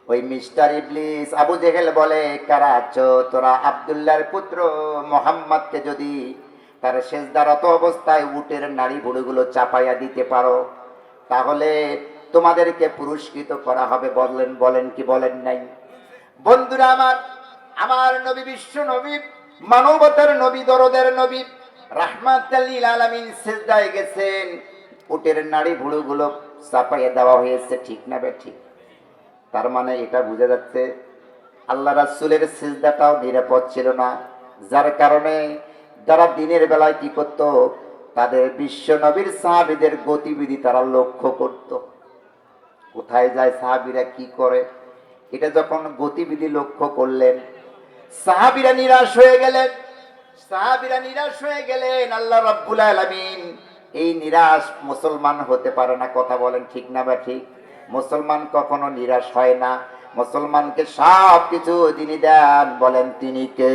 ওই মিস্টার ইবলিস আবু জেহেল বলে, কারা আছো তোরা? আব্দুল্লাহর পুত্র মোহাম্মদকে যদি তার সেজদারত অবস্থায় উটের নাড়ি ভুড়িগুলো চাপাইয়া দিতে পারো, তাহলে তোমাদেরকে পুরস্কৃত করা হবে। বললেন বলেন কি বলেন নাই? বন্ধুরা আমার, আমার নবী, বিশ্ব নবী, মানবতার নবী, দরদের নবী, রাহমাতাল লিল আলামিন সিজদায় গেছেন, উটের নাড়ি ভুড়িগুলো চাপাইয়া দেওয়া হয়েছে, ঠিক না বে ঠিক? তার মানে এটা বোঝা যাচ্ছে আল্লাহ রাসূলের সিজদাটাও নিরাপদ ছিল না, যার কারণে যারা দিনের বেলায় কি করত, তাদের বিশ্ব নবীর সাহাবীদের গতিবিধি তারা লক্ষ্য করত। কোথায় যায় সাহাবীরা, কি করে, এটা যখন গতিবিধি লক্ষ্য করলেন, সাহাবীরা নিরাশ হয়ে গেলেন। সাহাবীরা নিরাশ হয়ে গেলেন। আল্লাহ রাব্বুল আলামিন এই নিরাশ মুসলমান হতে পারে না। কথা বলেন ঠিক না বা ঠিক? মুসলমান কখনো নিরাশ হয় না। মুসলমানকে সব কিছু যিনি দেন, বলেন তিনি কে?